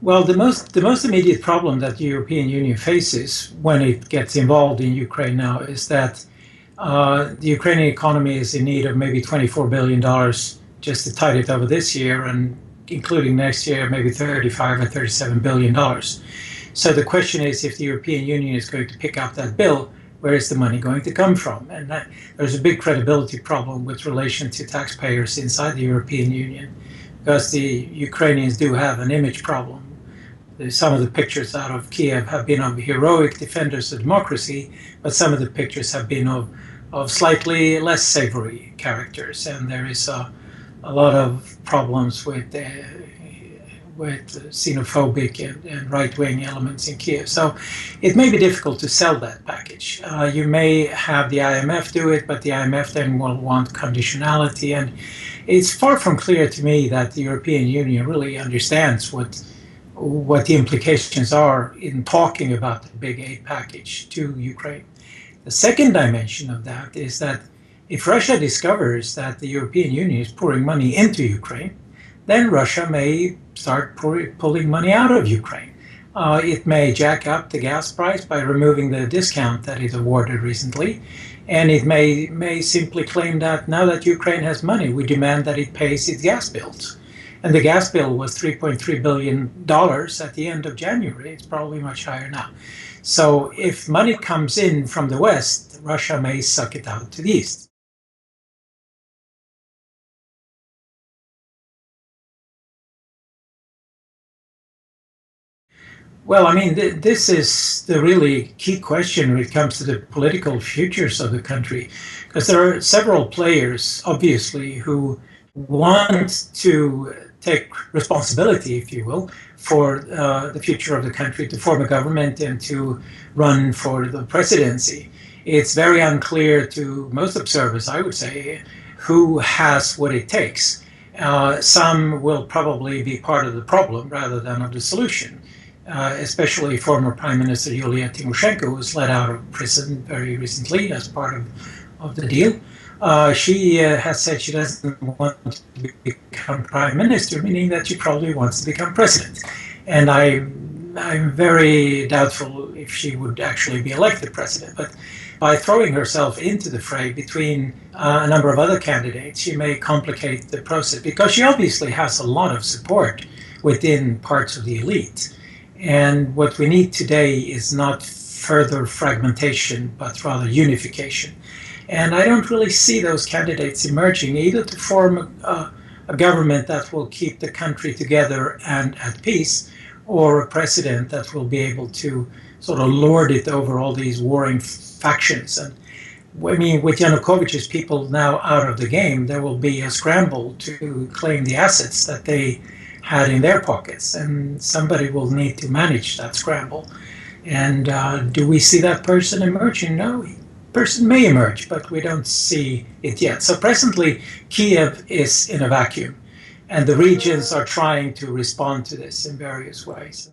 Well, the most immediate problem that the European Union faces when it gets involved in Ukraine now is that the Ukrainian economy is in need of maybe $24 billion just to tide it over this year, and including next year, maybe 35 or $37 billion. So the question is, if the European Union is going to pick up that bill, where is the money going to come from? And there's a big credibility problem with relation to taxpayers inside the European Union, because the Ukrainians do have an image problem. Some of the pictures out of Kiev have been of heroic defenders of democracy, but some of the pictures have been of slightly less savory characters, and there is a lot of problems with xenophobic and right-wing elements in Kiev. So it may be difficult to sell that package. You may have the IMF do it, but the IMF then will want conditionality, and it's far from clear to me that the European Union really understands what the implications are in talking about the big aid package to Ukraine. The second dimension of that is that if Russia discovers that the European Union is pouring money into Ukraine, then Russia may start pulling money out of Ukraine. It may jack up the gas price by removing the discount that it awarded recently, and it may simply claim that now that Ukraine has money, we demand that it pays its gas bills. And the gas bill was $3.3 billion at the end of January. It's probably much higher now. So if money comes in from the West, Russia may suck it out to the East. Well, I mean, this is the really key question when it comes to the political futures of the country, because there are several players, obviously, who want to take responsibility, if you will, for the future of the country, to form a government and to run for the presidency. It's very unclear to most observers, I would say, who has what it takes. Some will probably be part of the problem rather than of the solution. Especially former Prime Minister Yulia Tymoshenko, who was let out of prison very recently as part of the deal. She has said she doesn't want to become Prime Minister, meaning that she probably wants to become President. And I'm very doubtful if she would actually be elected President. But by throwing herself into the fray between a number of other candidates, she may complicate the process, because she obviously has a lot of support within parts of the elite. And what we need today is not further fragmentation, but rather unification. And I don't really see those candidates emerging either to form a government that will keep the country together and at peace, or a president that will be able to sort of lord it over all these warring factions. And I mean, with Yanukovych's people now out of the game, there will be a scramble to claim the assets that they had in their pockets, and somebody will need to manage that scramble. And do we see that person emerging? No, person may emerge, but we don't see it yet. So presently, Kiev is in a vacuum, and the regions are trying to respond to this in various ways.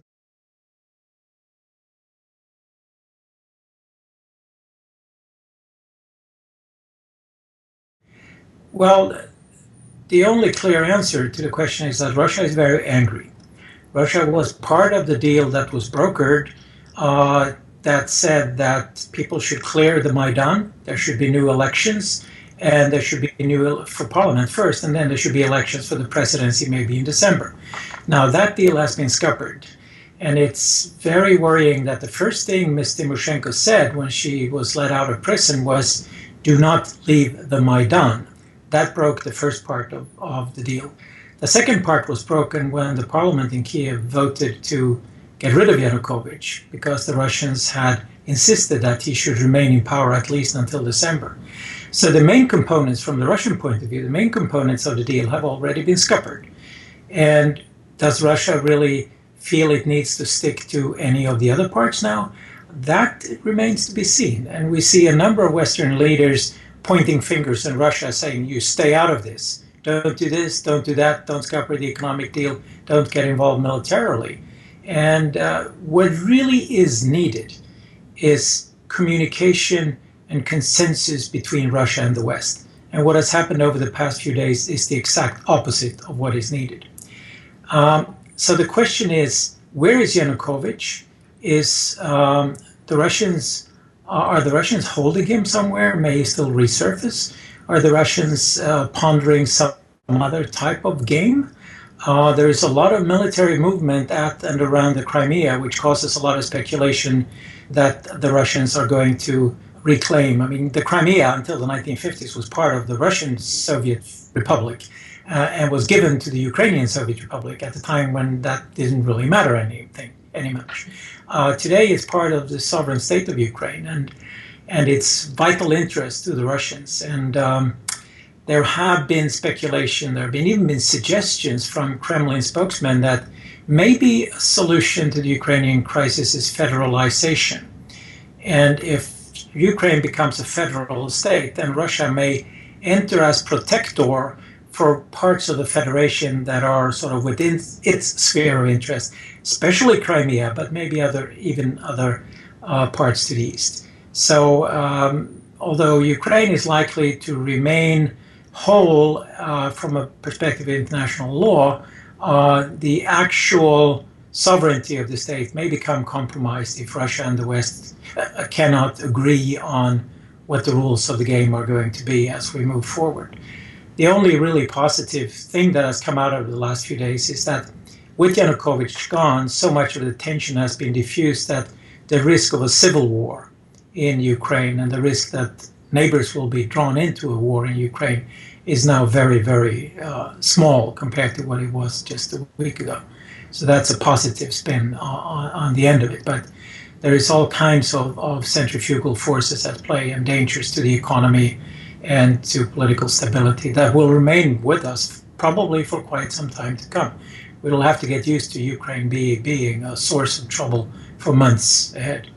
Well, the only clear answer to the question is that Russia is very angry. Russia was part of the deal that was brokered that said that people should clear the Maidan, there should be new elections, and there should be new for parliament first, and then there should be elections for the presidency maybe in December. Now that deal has been scuppered, and it's very worrying that the first thing Ms. Tymoshenko said when she was let out of prison was, "Do not leave the Maidan." That broke the first part of the deal. The second part was broken when the parliament in Kiev voted to get rid of Yanukovych, because the Russians had insisted that he should remain in power at least until December. So the main components, from the Russian point of view, the main components of the deal have already been scuppered. And does Russia really feel it needs to stick to any of the other parts now? That remains to be seen. And we see a number of Western leaders pointing fingers at Russia, saying, you stay out of this. Don't do this, don't do that, don't scupper the economic deal, don't get involved militarily. And what really is needed is communication and consensus between Russia and the West. And what has happened over the past few days is the exact opposite of what is needed. So the question is, where is Yanukovych? Is the Russians are the Russians holding him somewhere? May he still resurface? Are the Russians pondering some other type of game? There is a lot of military movement at and around the Crimea, which causes a lot of speculation that the Russians are going to reclaim. I mean, the Crimea until the 1950s was part of the Russian Soviet Republic and was given to the Ukrainian Soviet Republic at the time when that didn't really matter any much. Today it's part of the sovereign state of Ukraine and its vital interest to the Russians. And there have been speculation, there have even been suggestions from Kremlin spokesmen that maybe a solution to the Ukrainian crisis is federalization. And if Ukraine becomes a federal state, then Russia may enter as protector for parts of the federation that are sort of within its sphere of interest, especially Crimea, but maybe even other parts to the east. So although Ukraine is likely to remain whole from a perspective of international law, the actual sovereignty of the state may become compromised if Russia and the West cannot agree on what the rules of the game are going to be as we move forward. The only really positive thing that has come out over the last few days is that with Yanukovych gone, so much of the tension has been diffused that the risk of a civil war in Ukraine and the risk that neighbors will be drawn into a war in Ukraine is now very, very small compared to what it was just a week ago. So that's a positive spin on the end of it. But there is all kinds of centrifugal forces at play and dangers to the economy and to political stability that will remain with us probably for quite some time to come. We'll have to get used to Ukraine being a source of trouble for months ahead.